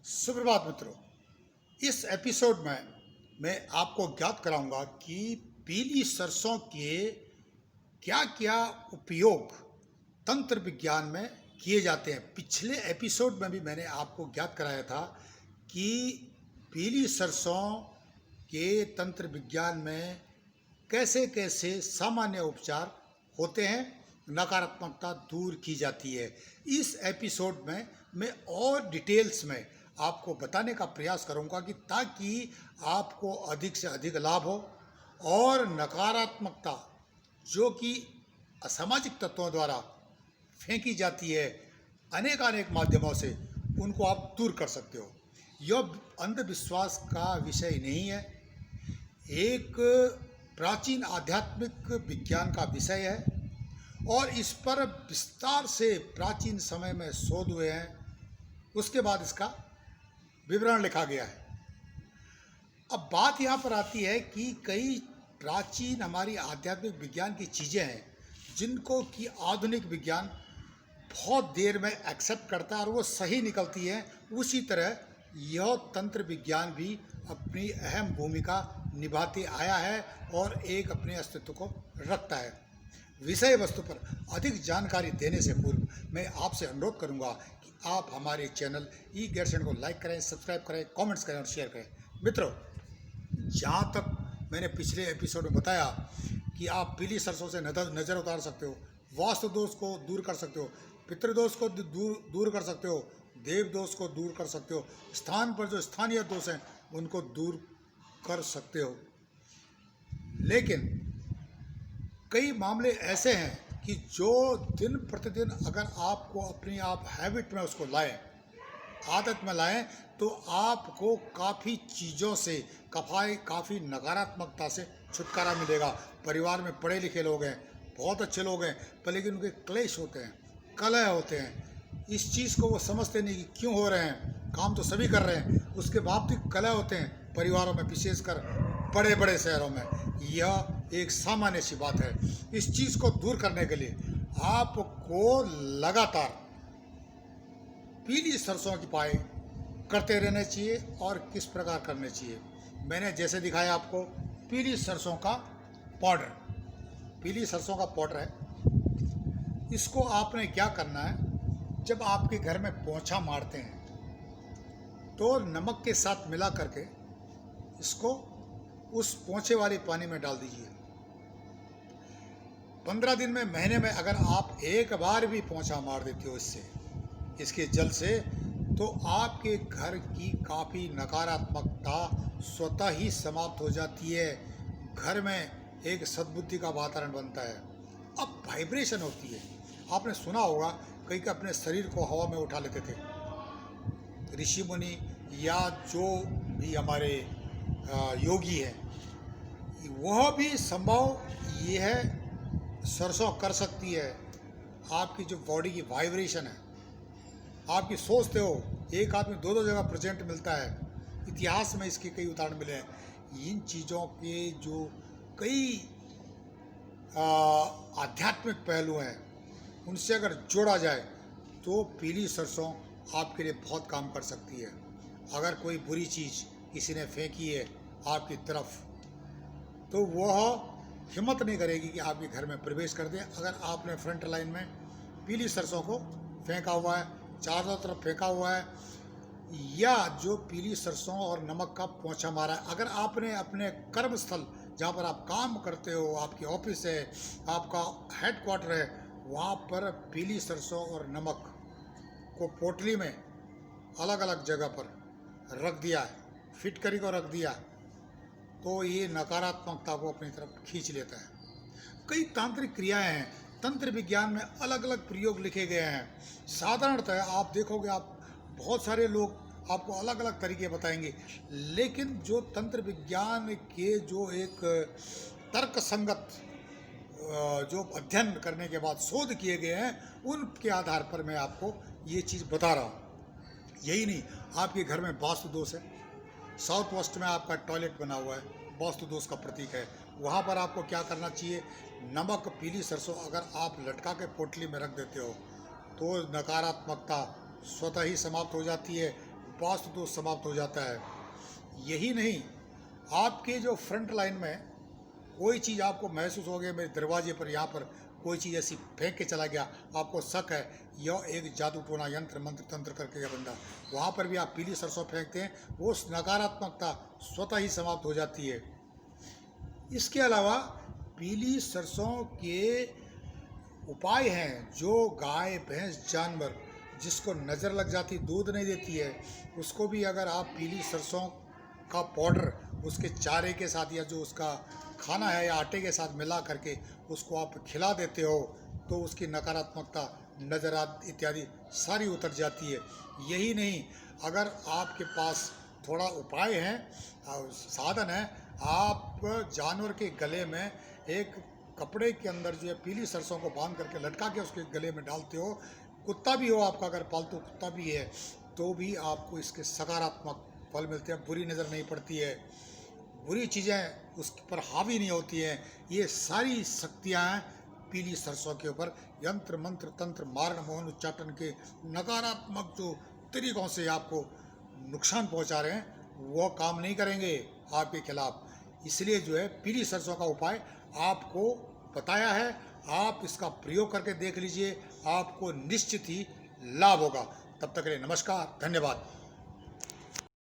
सुप्रभात मित्रों। इस एपिसोड में मैं आपको ज्ञात कराऊंगा कि पीली सरसों के क्या क्या उपयोग तंत्र विज्ञान में किए जाते हैं। पिछले एपिसोड में भी मैंने आपको ज्ञात कराया था कि पीली सरसों के तंत्र विज्ञान में कैसे कैसे सामान्य उपचार होते हैं, नकारात्मकता दूर की जाती है। इस एपिसोड में मैं और डिटेल्स में आपको बताने का प्रयास करूंगा कि ताकि आपको अधिक से अधिक लाभ हो और नकारात्मकता जो कि असामाजिक तत्वों द्वारा फेंकी जाती है अनेक माध्यमों से, उनको आप दूर कर सकते हो। यह अंधविश्वास का विषय नहीं है, एक प्राचीन आध्यात्मिक विज्ञान का विषय है और इस पर विस्तार से प्राचीन समय में शोध हुए हैं। उसके बाद इसका विवरण लिखा गया है। अब बात यहाँ पर आती है कि कई प्राचीन हमारी आध्यात्मिक विज्ञान की चीज़ें हैं जिनको कि आधुनिक विज्ञान बहुत देर में एक्सेप्ट करता है और वो सही निकलती है। उसी तरह यह तंत्र विज्ञान भी अपनी अहम भूमिका निभाते आया है और एक अपने अस्तित्व को रखता है। विषय वस्तु पर अधिक जानकारी देने से पूर्व मैं आपसे अनुरोध करूंगा कि आप हमारे चैनल ई गेट्स को लाइक करें, सब्सक्राइब करें, कमेंट्स करें और शेयर करें। मित्रों, जहाँ तक मैंने पिछले एपिसोड में बताया कि आप पीली सरसों से नज़र उतार सकते हो, वास्तु दोष को दूर कर सकते हो, पितृदोष को दूर कर सकते हो, देव दोष को दूर कर सकते हो, स्थान पर जो स्थानीय दोष हैं उनको दूर कर सकते हो। लेकिन कई मामले ऐसे हैं कि जो दिन प्रतिदिन अगर आपको अपनी आप हैबिट में उसको लाएं, आदत में लाएं, तो आपको काफ़ी चीज़ों से काफ़ी नकारात्मकता से छुटकारा मिलेगा। परिवार में पढ़े लिखे लोग हैं, बहुत अच्छे लोग हैं, पर लेकिन उनके क्लेश होते हैं, कलह होते हैं। इस चीज़ को वो समझते नहीं कि क्यों हो रहे हैं, काम तो सभी कर रहे हैं, उसके बावजूद कलह होते हैं परिवारों में, विशेषकर बड़े बड़े शहरों में। यह एक सामान्य सी बात है। इस चीज़ को दूर करने के लिए आपको लगातार पीली सरसों की पाई करते रहना चाहिए। और किस प्रकार करने चाहिए, मैंने जैसे दिखाया आपको पीली सरसों का पाउडर। पीली सरसों का पाउडर है, इसको आपने क्या करना है, जब आपके घर में पोंछा मारते हैं तो नमक के साथ मिला करके इसको उस पोंछे वाले पानी में डाल दीजिए। 15 दिन में, महीने में अगर आप एक बार भी पोंछा मार देते हो इसके जल से, तो आपके घर की काफ़ी नकारात्मकता स्वतः ही समाप्त हो जाती है। घर में एक सद्बुद्धि का वातावरण बनता है। अब वाइब्रेशन होती है, आपने सुना होगा कई के अपने शरीर को हवा में उठा लेते थे ऋषि मुनि या जो भी हमारे योगी हैं। वह भी संभव ये है सरसों कर सकती है। आपकी जो बॉडी की वाइब्रेशन है, आपकी सोचते हो एक आदमी दो जगह प्रेजेंट मिलता है। इतिहास में इसके कई उदाहरण मिले हैं। इन चीज़ों के जो कई आध्यात्मिक पहलू हैं, उनसे अगर जोड़ा जाए तो पीली सरसों आपके लिए बहुत काम कर सकती है। अगर कोई बुरी चीज़ किसी ने फेंकी है आपकी तरफ, तो वह हिम्मत नहीं करेगी कि आपके घर में प्रवेश कर दे। अगर आपने फ्रंट लाइन में पीली सरसों को फेंका हुआ है, चारों तरफ फेंका हुआ है, या जो पीली सरसों और नमक का पोंछा मारा है, अगर आपने अपने कर्म स्थल जहाँ पर आप काम करते हो, आपकी ऑफिस है, आपका हेडक्वार्टर है, वहाँ पर पीली सरसों और नमक को पोटली में अलग अलग जगह पर रख दिया है, फिटकरी को रख दिया, तो ये नकारात्मकता को अपनी तरफ खींच लेता है। कई तांत्रिक क्रियाएं हैं, तंत्र विज्ञान में अलग अलग प्रयोग लिखे गए हैं। साधारणतः आप देखोगे, आप बहुत सारे लोग आपको अलग अलग तरीके बताएंगे, लेकिन जो तंत्र विज्ञान के जो एक तर्क संगत जो अध्ययन करने के बाद शोध किए गए हैं, उनके आधार पर मैं आपको ये चीज़ बता रहा हूँ। यही नहीं, आपके घर में वास्तु दोष है, साउथ वेस्ट में आपका टॉयलेट बना हुआ है, वास्तु दोष का प्रतीक है, वहाँ पर आपको क्या करना चाहिए, नमक, पीली सरसों अगर आप लटका के पोटली में रख देते हो तो नकारात्मकता स्वतः ही समाप्त हो जाती है। वास्तु दोष समाप्त हो जाता है। यही नहीं, आपके जो फ्रंट लाइन में कोई चीज़ आपको महसूस हो गया, मेरे दरवाजे पर यहाँ पर कोई चीज़ ऐसी फेंक के चला गया, आपको शक है यह एक जादू टोना यंत्र मंत्र तंत्र करके गया बंदा, वहाँ पर भी आप पीली सरसों फेंकते हैं, वो नकारात्मकता स्वतः ही समाप्त हो जाती है। इसके अलावा पीली सरसों के उपाय हैं जो गाय भैंस जानवर जिसको नज़र लग जाती, दूध नहीं देती है, उसको भी अगर आप पीली सरसों का पाउडर उसके चारे के साथ या जो उसका खाना है या आटे के साथ मिला करके उसको आप खिला देते हो तो उसकी नकारात्मकता नज़रात इत्यादि सारी उतर जाती है। यही नहीं, अगर आपके पास थोड़ा उपाय है, साधन है, आप जानवर के गले में एक कपड़े के अंदर जो है पीली सरसों को बांध करके लटका के उसके गले में डालते हो, कुत्ता भी हो आपका, अगर पालतू कुत्ता भी है तो भी आपको इसके सकारात्मक फल मिलते हैं, बुरी नज़र नहीं पड़ती है, बुरी चीज़ें उस पर हावी नहीं होती हैं। ये सारी शक्तियाँ हैं पीली सरसों के ऊपर। यंत्र मंत्र तंत्र मारण मोहन उच्चाटन के नकारात्मक जो तरीकों से आपको नुकसान पहुंचा रहे हैं वो काम नहीं करेंगे आपके खिलाफ। इसलिए जो है पीली सरसों का उपाय आपको बताया है, आप इसका प्रयोग करके देख लीजिए, आपको निश्चित ही लाभ होगा। तब तक के लिए नमस्कार, धन्यवाद।